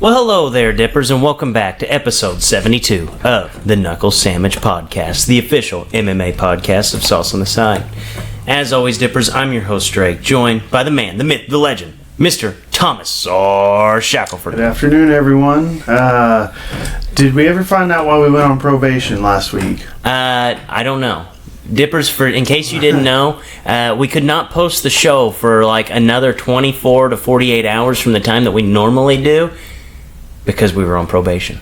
Well, hello there, Dippers, and welcome back to episode 72 of the Knuckle Sammich podcast, the official MMA podcast of Sauce on the Side. As always, Dippers, I'm your host, Drake, joined by the man, the myth, the legend, Mr. Thomas R. Shackelford. Good afternoon, everyone. Did we ever find out why we went on probation last week? I don't know. Dippers, in case you didn't know, we could not post the show for like another 24 to 48 hours from the time that we normally do because we were on probation.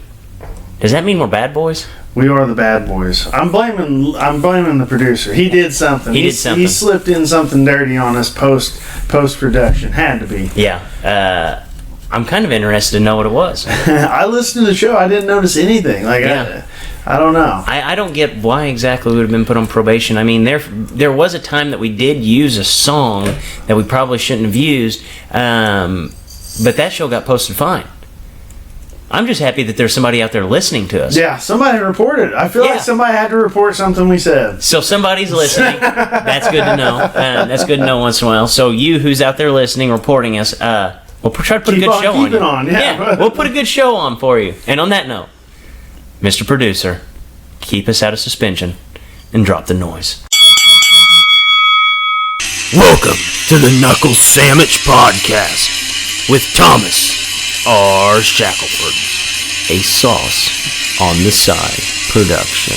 Does that mean we're bad boys? We are the bad boys. I'm blaming the producer. He did something. He slipped in something dirty on us post production. Had to be. Yeah. I'm kind of interested to know what it was. I listened to the show. I didn't notice anything. I don't know. I don't get why exactly we would have been put on probation. I mean, there was a time that we did use a song that we probably shouldn't have used, but that show got posted fine. I'm just happy that there's somebody out there listening to us. Yeah, somebody reported. I feel like somebody had to report something we said. So somebody's listening. That's good to know. That's good to know once in a while. So you who's out there listening, reporting us, we'll try to put a good show on you. Yeah, we'll put a good show on for you. And on that note, Mr. Producer, keep us out of suspension and drop the noise. Welcome to the Knuckle Sammich podcast with Thomas R. Shackelford, a Sauce on the Side production.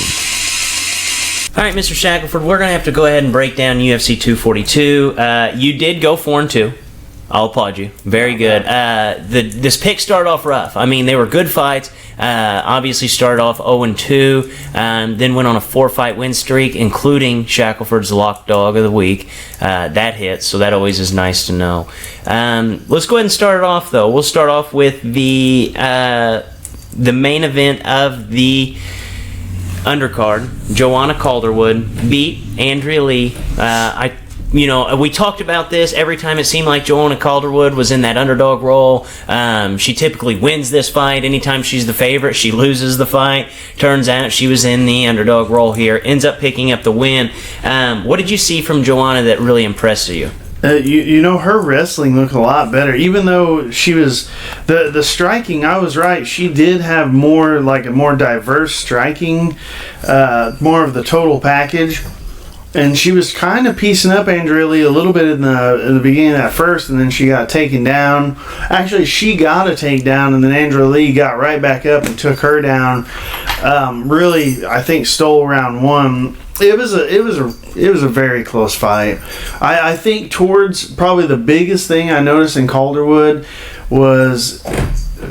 All right, Mr. Shackelford, we're going to have to go ahead and break down UFC 242. You did go 4-2. I'll applaud you. Very good. This pick started off rough. I mean, they were good fights. Obviously started off 0-2, then went on a 4-fight win streak, including Shackelford's lock dog of the week. That hits, so that always is nice to know. Let's go ahead and start it off, though. We'll start off with the main event of the undercard. Joanna Calderwood beat Andrea Lee. We talked about this every time it seemed like Joanna Calderwood was in that underdog role. She typically wins this fight. Anytime she's the favorite, she loses the fight. Turns out she was in the underdog role here. Ends up picking up the win. What did you see from Joanna that really impressed you? Her wrestling looked a lot better. Even though she was the striking, I was right. She did have a more diverse striking, more of the total package. And she was kind of piecing up Andrea Lee a little bit in the beginning of that first, and then she got taken down. Actually, she got a takedown, and then Andrea Lee got right back up and took her down. Really, I think stole round one. It was a very close fight. I think towards probably the biggest thing I noticed in Calderwood was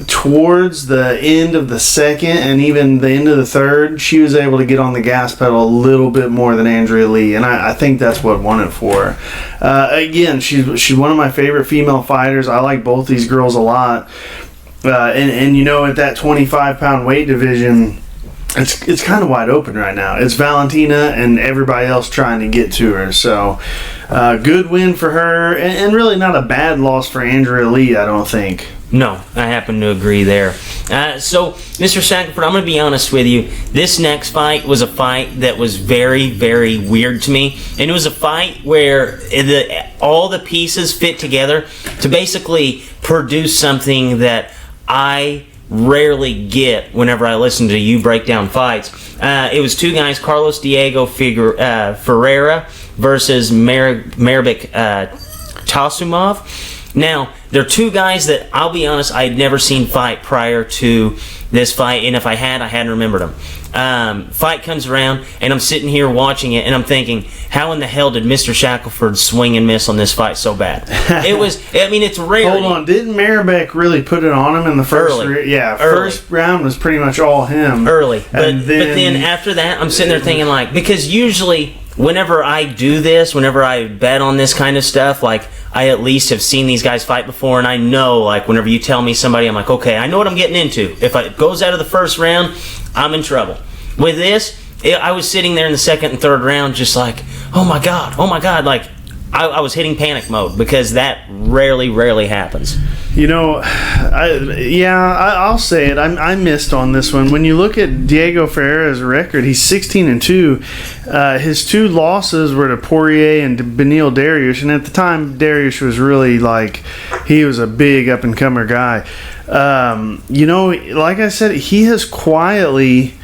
towards the end of the second and even the end of the third, she was able to get on the gas pedal a little bit more than Andrea Lee, and I think that's what won it for her. Again, she's one of my favorite female fighters. I like both these girls a lot. And at that 25-pound weight division, it's kind of wide open right now. It's Valentina and everybody else trying to get to her. So, good win for her, and really not a bad loss for Andrea Lee, I don't think. No, I happen to agree there. So, Mr. Shackelford, I'm going to be honest with you. This next fight was a fight that was very, very weird to me. And it was a fight where all the pieces fit together to basically produce something that I rarely get whenever I listen to you break down fights. It was two guys, Carlos Diego Ferreira versus Marbek Tasumov. Now, they're two guys that, I'll be honest, I had never seen fight prior to this fight, and if I hadn't remembered them. Fight comes around, and I'm sitting here watching it, and I'm thinking, how in the hell did Mr. Shackelford swing and miss on this fight so bad? It's rare. Hold on, didn't Marbek really put it on him in the first? First round was pretty much all him. Early, but then after that, I'm sitting there thinking, because usually whenever I do this, whenever I bet on this kind of stuff, I at least have seen these guys fight before, and I know, whenever you tell me somebody, I'm like, okay, I know what I'm getting into. If it goes out of the first round, I'm in trouble. With this, I was sitting there in the second and third round just like, oh my God. I was hitting panic mode because that rarely happens. I'll say it. I missed on this one. When you look at Diego Ferreira's record, he's 16-2. His 2 losses were to Poirier and to Beneil Dariush, and at the time, Dariush was really he was a big up and comer guy. Like I said, he has quietly.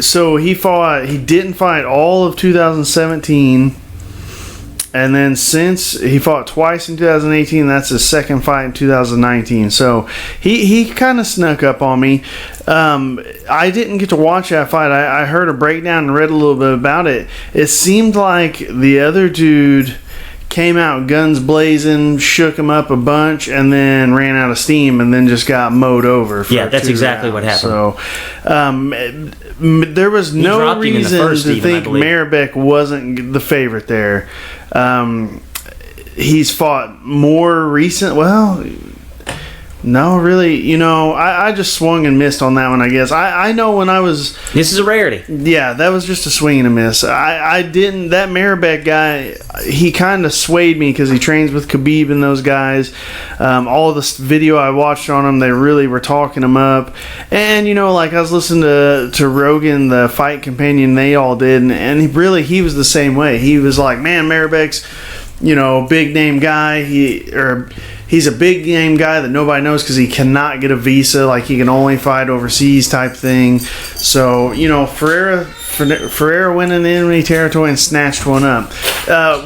So he didn't fight all of 2017. And then since he fought twice in 2018, that's his second fight in 2019. So he kind of snuck up on me. I didn't get to watch that fight. I heard a breakdown and read a little bit about it. It seemed like the other dude came out guns blazing, shook him up a bunch, and then ran out of steam, and then just got mowed over. Yeah, that's exactly what happened. So there was no reason to think Maribek wasn't the favorite there. He's fought more recent. Well, no, really. I just swung and missed on that one, I guess. I know when I was... This is a rarity. Yeah, that was just a swing and a miss. I didn't... That Maribek guy, he kind of swayed me because he trains with Khabib and those guys. All the video I watched on him, they really were talking him up. And, I was listening to Rogan, the fight companion, they all did. And he was the same way. He was like, man, Maribek's, big name guy. He's a big name guy that nobody knows because he cannot get a visa. He can only fight overseas type thing. So, Ferreira went in the enemy territory and snatched one up.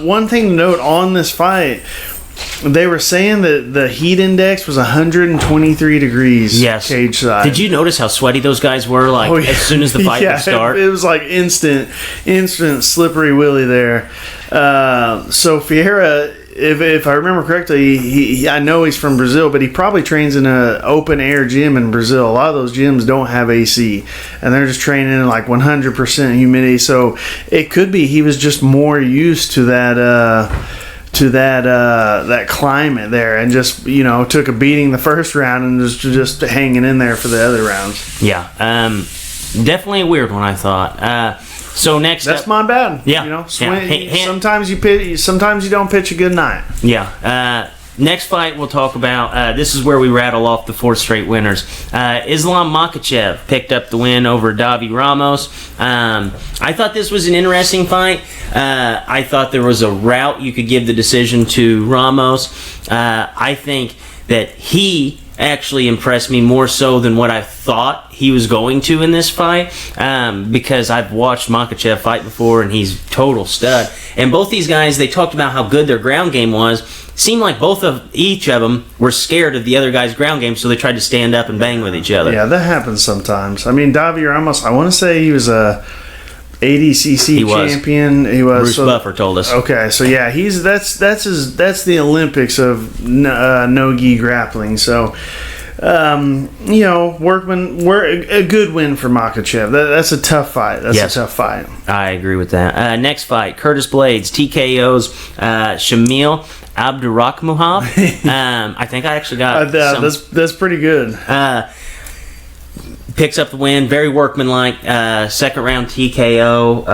One thing to note on this fight, they were saying that the heat index was 123 degrees cage side. Did you notice how sweaty those guys were as soon as the fight would start? It was instant slippery willy there. So Ferreira... If I remember correctly, I know he's from Brazil, but he probably trains in an open air gym in Brazil. A lot of those gyms don't have AC, and they're just training in 100% humidity. So it could be he was just more used to that climate there, and just took a beating the first round and was just hanging in there for the other rounds. Yeah, definitely a weird one, I thought. So next, that's my bad. Yeah, sometimes you pitch, sometimes you don't pitch a good night. Yeah. Next fight we'll talk about. This is where we rattle off the 4 straight winners. Islam Makhachev picked up the win over Davi Ramos. I thought this was an interesting fight. I thought there was a route you could give the decision to Ramos. I think that he actually impressed me more so than what I thought he was going to in this fight, because I've watched Makhachev fight before and he's total stud. And both these guys, they talked about how good their ground game was. Seemed like each of them were scared of the other guy's ground game, so they tried to stand up and bang with each other. Yeah, that happens sometimes. I mean, Davi Ramos, I want to say he was a ADCC champion. He was. Bruce Buffer told us. Okay, so yeah, that's the Olympics of no-gi grappling. So, Workman, a good win for Makhachev. That's a tough fight. That's a tough fight. I agree with that. Next fight, Curtis Blades TKO's Shamil Abdurakhimov. I think I actually got that's pretty good. Picks up the win, very workmanlike. Second round TKO.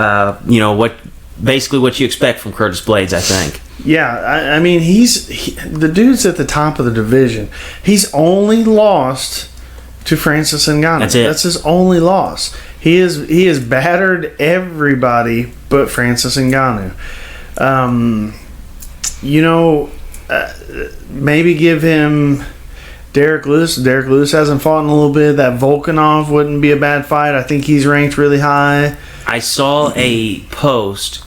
Basically what you expect from Curtis Blades, I think. Yeah, I mean the dude's at the top of the division. He's only lost to Francis Ngannou. That's it. That's his only loss. He has battered everybody but Francis Ngannou. Maybe give him Derek Lewis. Derek Lewis hasn't fought in a little bit. That Volkanov wouldn't be a bad fight. I think he's ranked really high. I saw a post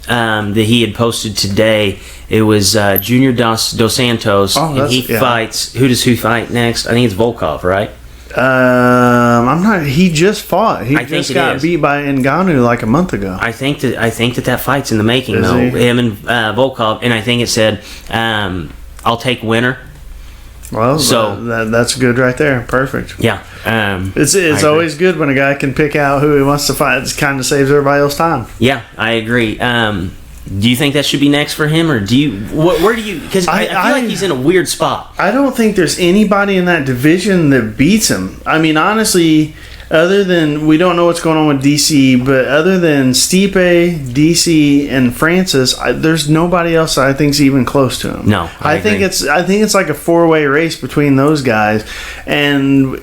that he had posted today. It was Junior Dos Santos, and he fights. Who does he fight next? I think it's Volkov, right? I'm not. He just fought. He just got beat by Ngannou a month ago. I think that fight's in the making, though. Him and Volkov, and I think it said, "I'll take winner." Well, so that's good right there. Perfect. Yeah. It's always good when a guy can pick out who he wants to fight. It kind of saves everybody else time. Yeah, I agree. Do you think that should be next for him, or do you? Where do you? Because I feel like he's in a weird spot. I don't think there's anybody in that division that beats him. I mean, honestly, other than, we don't know what's going on with DC, but other than Stipe, DC, and Francis, there's nobody else that I think's even close to him. No, I think it's like a 4-way race between those guys, and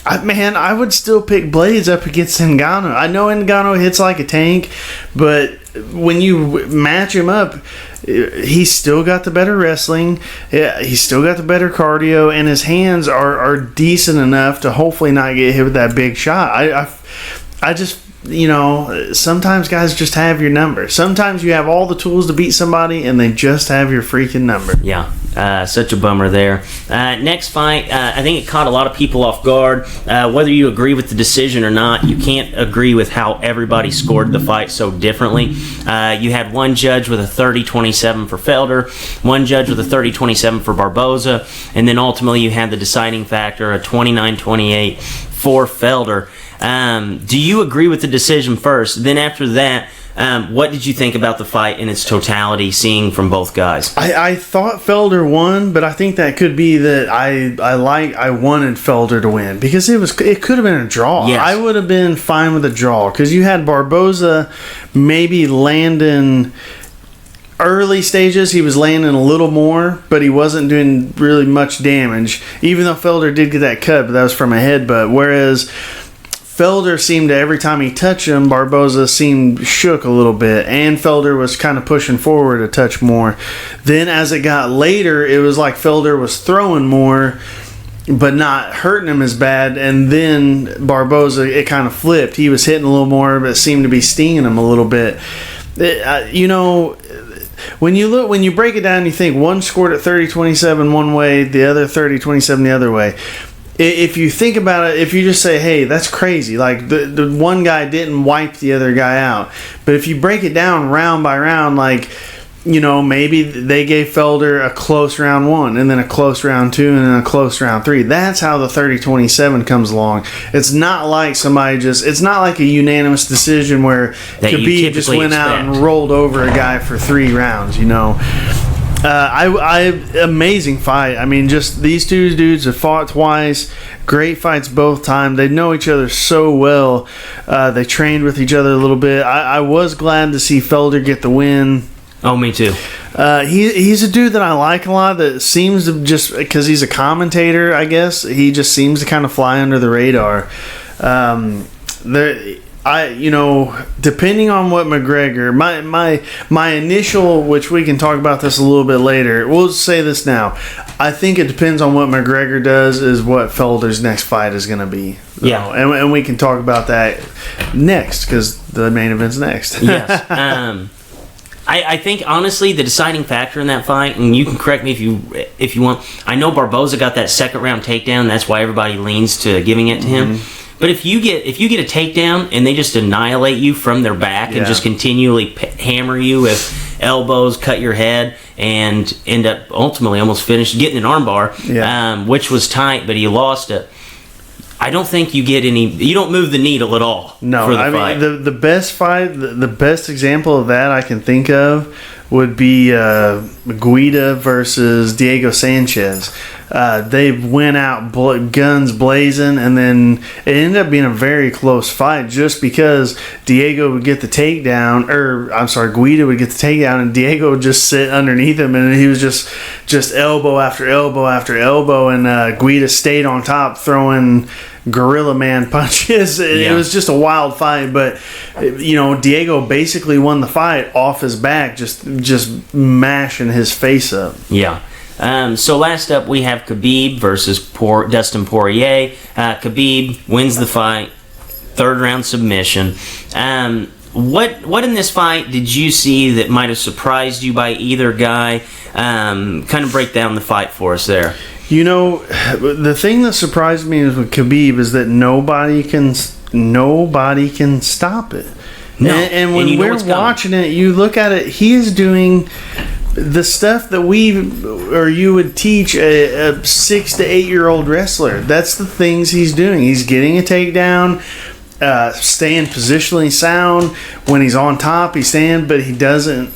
I would still pick Blades up against Ngannou. I know Ngannou hits like a tank, but when you match him up, he's still got the better wrestling. He's still got the better cardio, and his hands are decent enough to hopefully not get hit with that big shot. I just, sometimes guys just have your number. Sometimes you have all the tools to beat somebody, and they just have your freaking number. Yeah, such a bummer there. Next fight, I think it caught a lot of people off guard. Whether you agree with the decision or not, you can't agree with how everybody scored the fight so differently. You had one judge with a 30-27 for Felder, one judge with a 30-27 for Barboza, and then ultimately you had the deciding factor, a 29-28 for Felder. Do you agree with the decision first? Then after that, what did you think about the fight in its totality, seeing from both guys? I thought Felder won, but I think that could be that I wanted Felder to win because it could have been a draw. Yes. I would have been fine with a draw because you had Barboza maybe landing early stages. He was landing a little more, but he wasn't doing really much damage. Even though Felder did get that cut, but that was from a headbutt. Whereas Felder seemed to, every time he touched him, Barboza seemed shook a little bit, and Felder was kind of pushing forward a touch more. Then as it got later, it was like Felder was throwing more, but not hurting him as bad, and then Barboza, it kind of flipped. He was hitting a little more, but it seemed to be stinging him a little bit. When you break it down, you think one scored at 30-27 one way, the other 30-27 the other way. If you think about it, if you just say, hey, that's crazy, like the one guy didn't wipe the other guy out. But if you break it down round by round, like, maybe they gave Felder a close round 1 and then a close round 2 and then a close round 3. That's how the 30-27 comes along. It's not like it's not like a unanimous decision where Khabib just went out and rolled over a guy for 3 rounds, amazing fight. I mean, just these two dudes have fought twice. Great fights both times. They know each other so well. They trained with each other a little bit. I was glad to see Felder get the win. Oh, me too. He's a dude that I like a lot. That seems to, just because he's a commentator, I guess, he just seems to kind of fly under the radar. Depending on what McGregor, my initial, which we can talk about this a little bit later, we'll say this now. I think it depends on what McGregor does is what Felder's next fight is going to be. Yeah. And we can talk about that next because the main event's next. Yes. I think, honestly, the deciding factor in that fight, and you can correct me if you want, I know Barboza got that second round takedown. That's why everybody leans to giving it to him. But if you get a takedown and they just annihilate you from their back and just continually hammer you with elbows, cut your head, and end up ultimately almost getting an armbar, which was tight, but he lost it. I don't think you don't move the needle at all. No, for the fight. Mean, the best fight, the best example of that I can think of would be Guida versus Diego Sanchez. They went out guns blazing, and then it ended up being a very close fight just because Diego would get the takedown, Guida would get the takedown, and Diego would just sit underneath him, and he was just elbow after elbow after elbow, and Guida stayed on top throwing gorilla man punches. It was just a wild fight, but Diego basically won the fight off his back, just mashing his face up. Yeah. So last up we have Khabib versus Dustin Poirier. Khabib wins the fight, 3rd round submission. What in this fight did you see that might have surprised you by either guy? Kind of break down the fight for us there. The thing that surprised me is with Khabib is that nobody can stop it. No. And when we're watching it, you look at it, he is doing the stuff that you would teach a 6 to 8 year old wrestler. That's the things he's doing. He's getting a takedown, staying positionally sound. When he's on top, he's staying, but he doesn't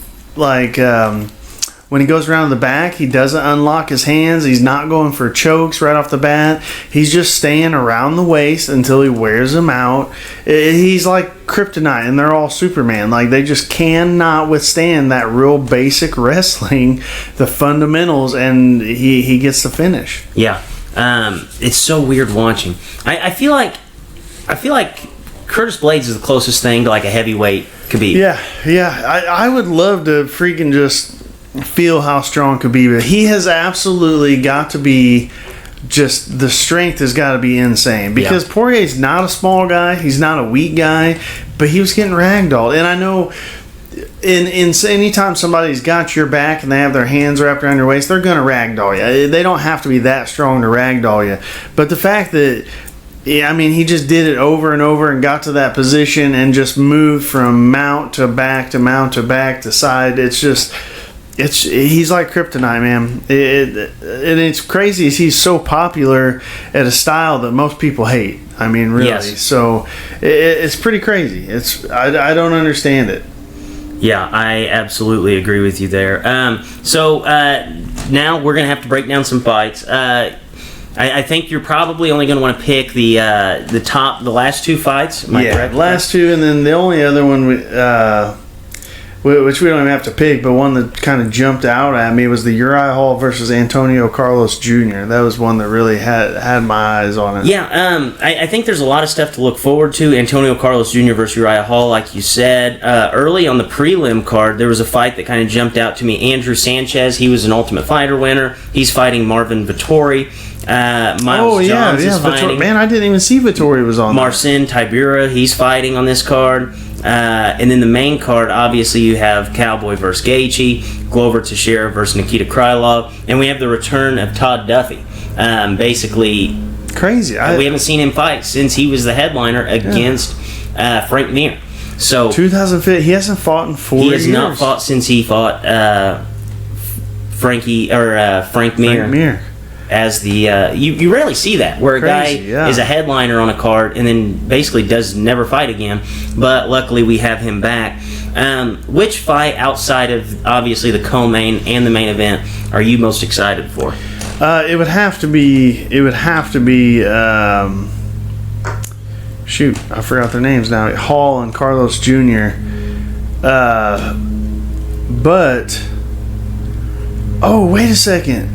when he goes around the back, he doesn't unlock his hands. He's not going for chokes right off the bat. He's just staying around the waist until he wears them out. He's like kryptonite, and they're all Superman. Like, they just cannot withstand that real basic wrestling, the fundamentals, and he gets the finish. Yeah. It's so weird watching. I feel like Curtis Blades is the closest thing to like a heavyweight Khabib. Yeah. I would love to freaking just feel how strong Khabib is. He has absolutely got to be just, the strength has got to be insane, because Poirier's not a small guy. He's not a weak guy, but he was getting ragdolled. And I know in anytime somebody's got your back and they have their hands wrapped around your waist, they're going to ragdoll you. They don't have to be that strong to ragdoll you. But the fact that, yeah, I mean, he just did it over and over and got to that position and just moved from mount to back to mount to back to side. It's just, he's like kryptonite, man. And it's crazy. He's so popular at a style that most people hate. I mean, really. Yes. So it's pretty crazy. I don't understand it. Yeah, I absolutely agree with you there. So now we're gonna have to break down some fights. I think you're probably only going to want to pick the last two fights. Am I correct? Last two, and then the only other one, which we don't even have to pick, but one that kind of jumped out at me was the Uriah Hall versus Antonio Carlos Jr. That was one that really had my eyes on it. Yeah, I think there's a lot of stuff to look forward to. Antonio Carlos Jr. versus Uriah Hall, like you said. Early on the prelim card, there was a fight that kind of jumped out to me. Andrew Sanchez, he was an Ultimate Fighter winner. He's fighting Marvin Vettori. Miles Johns is fighting. Man, I didn't even see Vettori was on Marcin Tybura, he's fighting on this card. And then the main card, obviously, you have Cowboy versus Gaethje, Glover Teixeira versus Nikita Krylov, and we have the return of Todd Duffy. Basically, crazy. We haven't seen him fight since he was the headliner against Frank Mir. So 2005, he hasn't fought in 4 years. He has not fought since he fought Frank Mir. As the you rarely see that, where a guy is a headliner on a card and then basically does never fight again, but luckily we have him back. Which fight outside of obviously the co-main and the main event are you most excited for? It would have to be shoot, I forgot their names now, Hall and Carlos Jr. But wait a second,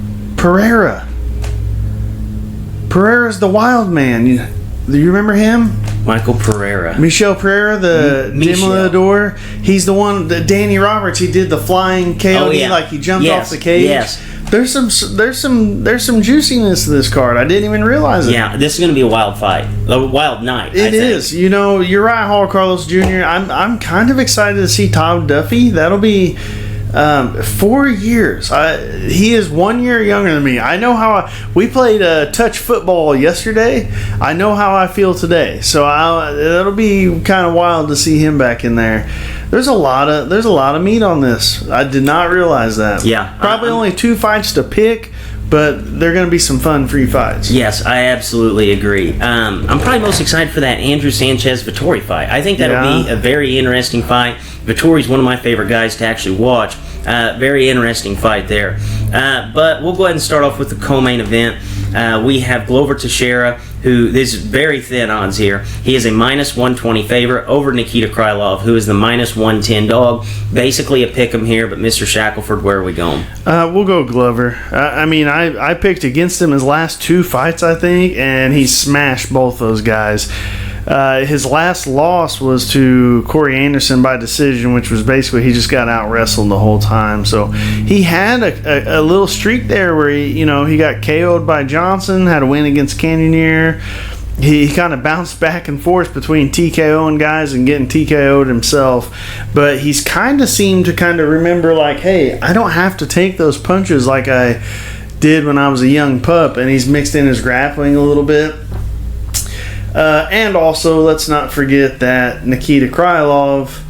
Pereira's the wild man. Do you remember him? Michael Pereira. Michel Pereira, the Demolador. He's the one that Danny Roberts, he did the flying KOD, like he jumped off the cage. Yes. There's some juiciness to this card. I didn't even realize it. Yeah, this is going to be a wild fight. A wild night. It is. You know, Uriah Hall, Carlos Jr. I'm kind of excited to see Todd Duffy. That'll be 4 years. He is 1 year younger than me. I know how we played touch football yesterday. I know how I feel today. So that'll be kind of wild to see him back in there. There's a lot of meat on this. I did not realize that. Yeah, probably only 2 fights to pick, but they're going to be some fun free fights. Yes, I absolutely agree. I'm probably most excited for that Andrew Sanchez-Vettori fight. I think that'll be a very interesting fight. Vettori's one of my favorite guys to actually watch. Very interesting fight there. But we'll go ahead and start off with the co-main event. We have Glover Teixeira, who is very thin odds here. He is a -120 favorite over Nikita Krylov, who is the -110 dog. Basically a pick 'em here, but Mr. Shackelford, where are we going? We'll go Glover. I mean, I picked against him his last 2 fights, I think, and he smashed both those guys. His last loss was to Corey Anderson by decision, which was basically he just got out wrestled the whole time. So he had a little streak there where he got KO'd by Johnson, had a win against Cannonier. He kind of bounced back and forth between TKOing guys and getting TKO'd himself, but he's kind of seemed to kind of remember, like, hey, I don't have to take those punches like I did when I was a young pup, and he's mixed in his grappling a little bit. And also, let's not forget that Nikita Krylov,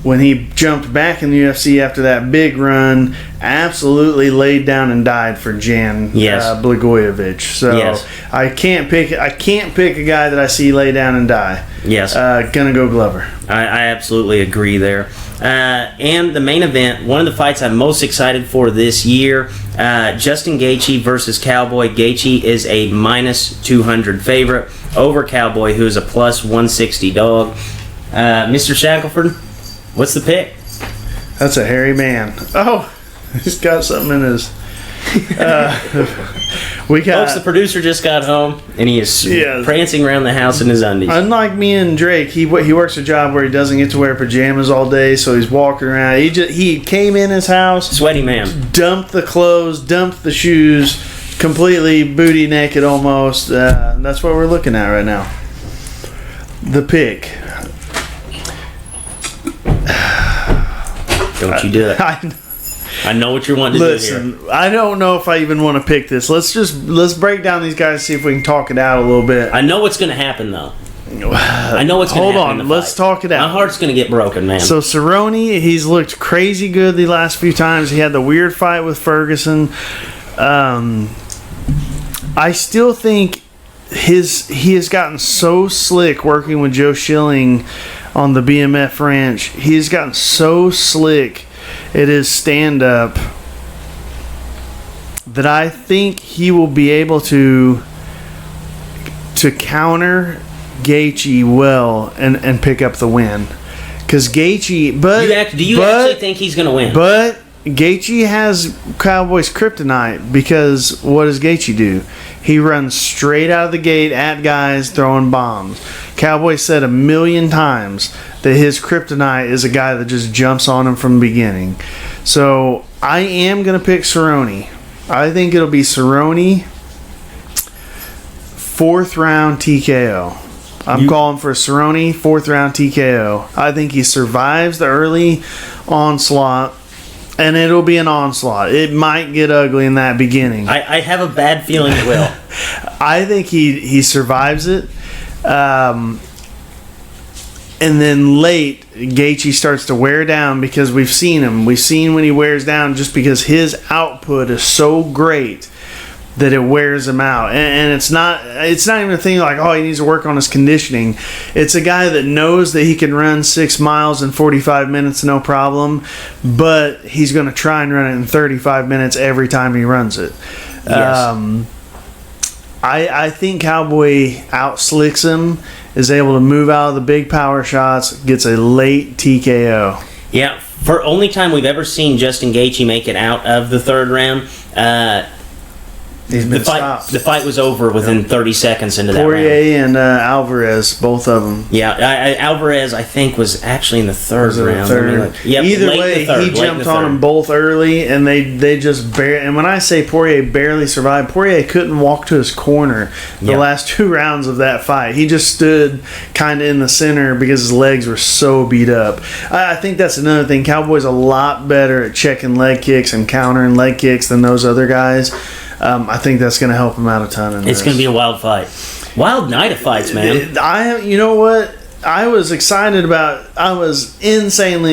when he jumped back in the UFC after that big run, absolutely laid down and died for Jan Blagojevich. So I can't pick a guy that I see lay down and die. Yes. Gonna go Glover. I absolutely agree there. And the main event, one of the fights I'm most excited for this year, Justin Gaethje versus Cowboy. Gaethje is a minus 200 favorite over Cowboy, who is a plus 160 dog. Mr. Shackelford, what's the pick? That's a hairy man. Oh, he's got something in his... we got... Folks, the producer just got home, and he is prancing around the house in his undies. Unlike me and Drake, he works a job where he doesn't get to wear pajamas all day, so he's walking around. He came in his house... Sweaty man. Dumped the clothes, dumped the shoes, completely booty naked almost. That's what we're looking at right now. The pick. Don't you do it. I know what you're wanting to do here. Listen, I don't know if I even want to pick this. Let's break down these guys, see if we can talk it out a little bit. I know what's going to happen, though. I know what's going to happen. Hold on, let's talk it out. My heart's going to get broken, man. So Cerrone, he's looked crazy good the last few times. He had the weird fight with Ferguson. I still think he has gotten so slick working with Joe Schilling on the BMF ranch. He's gotten so slick at his stand-up that I think he will be able to counter Gaethje well and pick up the win. Because Gaethje... Do you actually think he's going to win? But Gaethje has Cowboys kryptonite, because what does Gaethje do? He runs straight out of the gate at guys throwing bombs. Cowboy said 1,000,000 times that his kryptonite is a guy that just jumps on him from the beginning. So I am going to pick Cerrone. I think it'll be Cerrone, 4th round TKO. I'm calling for Cerrone, 4th round TKO. I think he survives the early onslaught. And it'll be an onslaught. It might get ugly in that beginning. I have a bad feeling it will. I think he survives it. And then late, Gaethje starts to wear down, because we've seen him. We've seen when he wears down, just because his output is so great that it wears him out. And it's not even a thing like, oh, he needs to work on his conditioning. It's a guy that knows that he can run 6 miles in 45 minutes no problem, but he's going to try and run it in 35 minutes every time he runs it. Yes. I think Cowboy outslicks him, is able to move out of the big power shots, gets a late TKO. Yeah, for only time we've ever seen Justin Gaethje make it out of the 3rd round, the fight was over within 30 seconds into that round. Poirier and Alvarez, both of them. Yeah, Alvarez, I think, was actually in the 3rd round. Either way, he jumped on them both early, and they just barely... And when I say Poirier barely survived, Poirier couldn't walk to his corner the last 2 rounds of that fight. He just stood kind of in the center because his legs were so beat up. I think that's another thing. Cowboy's a lot better at checking leg kicks and countering leg kicks than those other guys. I think that's going to help him out a ton. It's going to be a wild fight. Wild night of fights, man. You know what? I was insanely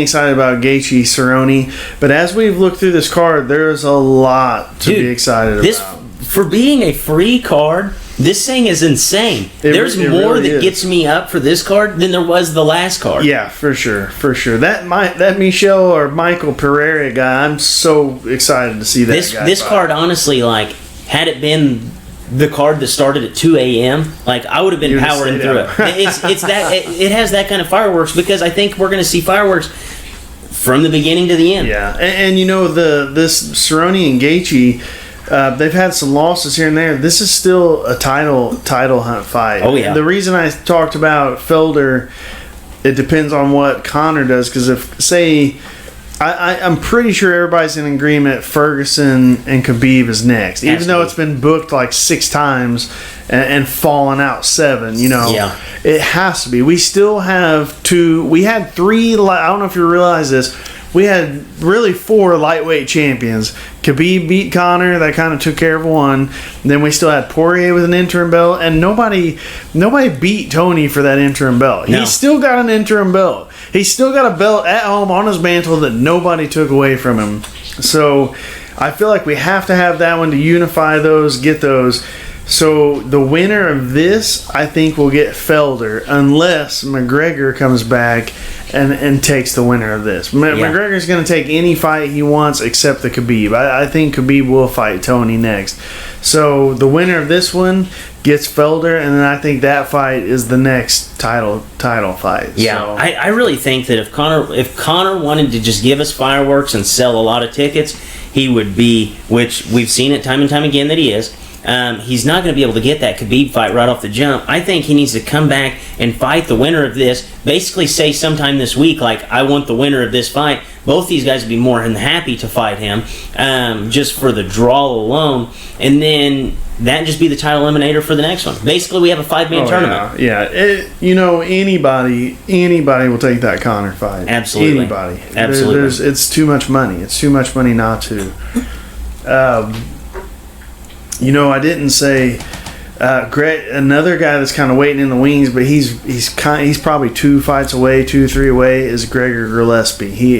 excited about Gaethje Cerrone, but as we've looked through this card, there's a lot to be excited about. For being a free card, this thing is insane. There's more really that gets me up for this card than there was the last card. Yeah, for sure. That Michel or Michael Pereira guy, I'm so excited to see that guy. This card, honestly, like, had it been the card that started at 2 a.m., like, I would have been powering through it. It has that kind of fireworks, because I think we're going to see fireworks from the beginning to the end. Yeah, and you know, this Cerrone and Gaethje, they've had some losses here and there. This is still a title hunt fight. Oh, yeah. And the reason I talked about Felder, it depends on what Conor does, because if, say... I'm pretty sure everybody's in agreement Ferguson and Khabib is next. Absolutely. Even though it's been booked like 6 times and fallen out 7, you know. Yeah. It has to be. We still have 2. We had 3, I don't know if you realize this, we had really 4 lightweight champions. Khabib beat Conor, that kind of took care of one. Then we still had Poirier with an interim belt, and nobody beat Tony for that interim belt. No. He's still got an interim belt. He's still got a belt at home on his mantle that nobody took away from him. So I feel like we have to have that one to unify those, get those. So the winner of this, I think, will get Felder unless McGregor comes back and takes the winner of this. McGregor's going to take any fight he wants except the Khabib. I think Khabib will fight Tony next. So the winner of this one gets Felder, and then I think that fight is the next title fight. Yeah, so. I really think that if Conor wanted to just give us fireworks and sell a lot of tickets, he would be, which we've seen it time and time again that he is. He's not going to be able to get that Khabib fight right off the jump. I think he needs to come back and fight the winner of this. Basically say sometime this week, like, I want the winner of this fight. Both these guys would be more than happy to fight him, just for the draw alone. And then that just be the title eliminator for the next one. Basically, we have a 5-man tournament. Yeah. Anybody will take that Conor fight. Absolutely. Anybody. Absolutely. It's too much money. It's too much money not to. I didn't say another guy that's kind of waiting in the wings, but he's probably 2 fights away, 2-3 away, is Gregor Gillespie. He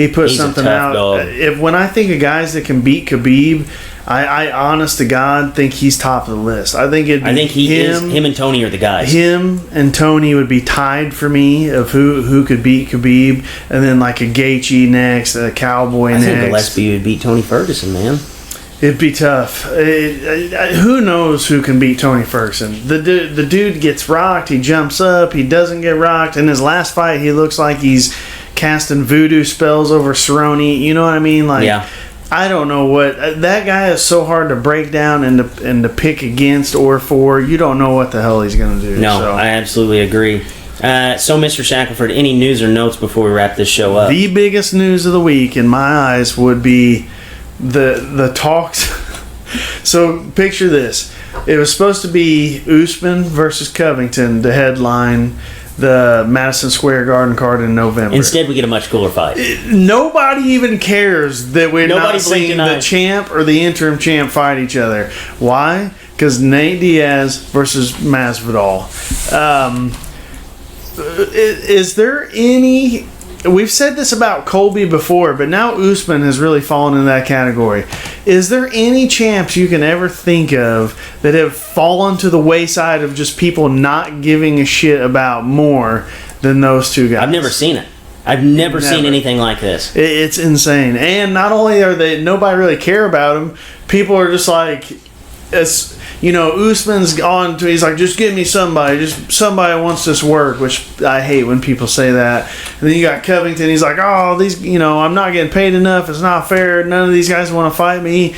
put something out. When I think of guys that can beat Khabib, I honest to God think he's top of the list. I think him and Tony are the guys. Him and Tony would be tied for me of who could beat Khabib, and then like a Gaethje next, a Cowboy next. I think Gillespie would beat Tony Ferguson, man. It'd be tough. Who knows who can beat Tony Ferguson? The dude gets rocked. He jumps up. He doesn't get rocked. In his last fight, he looks like he's casting voodoo spells over Cerrone. You know what I mean? Like, yeah. I don't know what that guy is so hard to break down and to pick against or for. You don't know what the hell he's going to do. No, I absolutely agree. So, Mr. Shackelford, any news or notes before we wrap this show up? The biggest news of the week, in my eyes, would be the talks. So picture this: it was supposed to be Usman versus Covington to headline the Madison Square Garden card in November. Instead, we get a much cooler fight. Nobody even cares that we're not seeing the champ or the interim champ fight each other. Why? Because Nate Diaz versus Masvidal. Is there any? We've said this about Colby before, but now Usman has really fallen in that category. Is there any champs you can ever think of that have fallen to the wayside of just people not giving a shit about more than those two guys? I've never seen it. I've never seen anything like this. It's insane. And not only are nobody really care about them, people are just like, Usman's gone to, he's like, just give me somebody wants this work, which I hate when people say that. And then you got Covington, he's like, oh, these, I'm not getting paid enough, it's not fair, none of these guys want to fight me.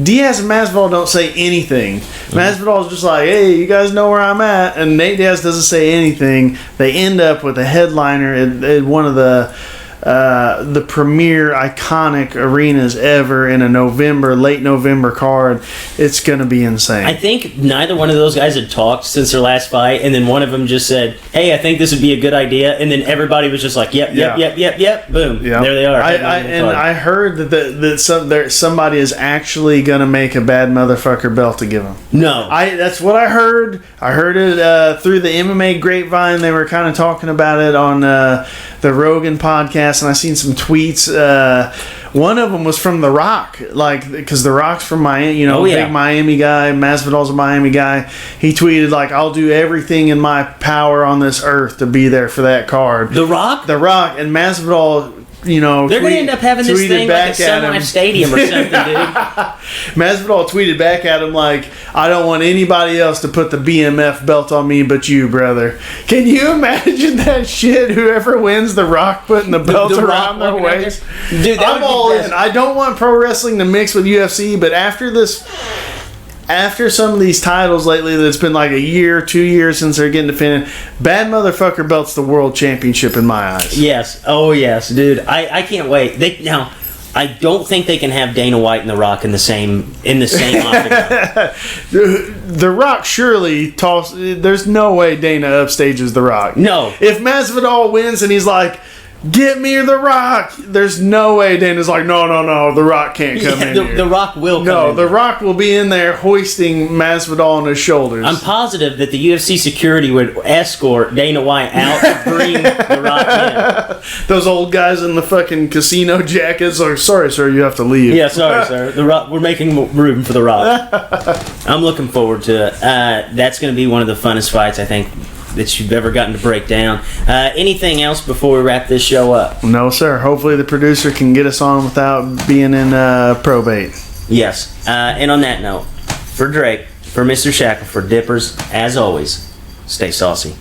Diaz and Masvidal don't say anything. Masvidal's just like, hey, you guys know where I'm at, and Nate Diaz doesn't say anything. They end up with a headliner at one of the premier iconic arenas ever in a late November card. It's going to be insane. I think neither one of those guys had talked since their last fight, and then one of them just said, hey, I think this would be a good idea, and then everybody was just like, yep, boom, there they are. I heard that somebody is actually going to make a bad motherfucker belt to give him. No. That's what I heard. I heard it through the MMA grapevine. They were kind of talking about it on the Rogan podcast, and I seen some tweets. One of them was from The Rock, because The Rock's from Miami, big Miami guy. Masvidal's a Miami guy. He tweeted I'll do everything in my power on this earth to be there for that card. The Rock, and Masvidal. They're going to end up having this thing like at Sun Life Stadium or something, dude. Masvidal tweeted back at him I don't want anybody else to put the BMF belt on me but you, brother. Can you imagine that shit? Whoever wins, The Rock putting the belt around their waist. Dude, I'm all in. I don't want pro wrestling to mix with UFC, but after some of these titles lately, that's been a year, 2 years since they're getting defended. Bad motherfucker belt's the world championship in my eyes. Yes. Oh, yes, dude. I can't wait. I don't think they can have Dana White and The Rock in the same octagon. The Rock surely there's no way Dana upstages The Rock. No. If Masvidal wins and he's like, Get me The Rock. There's no way Dana's like, no, The Rock can't come in here. The Rock will come No, in. The Rock will be in there hoisting Masvidal on his shoulders. I'm positive that the UFC security would escort Dana White out to bring The Rock in. Those old guys in the fucking casino jackets are, sorry, sir, you have to leave. Yeah, sorry, sir. The Rock, we're making room for The Rock. I'm looking forward to it. That's going to be one of the funnest fights, I think, that you've ever gotten to break down. Anything else before we wrap this show up? No, sir. Hopefully the producer can get us on without being in probate. Yes. And on that note, for Drake, for Mr. Shackelford, Dippers, as always, stay saucy.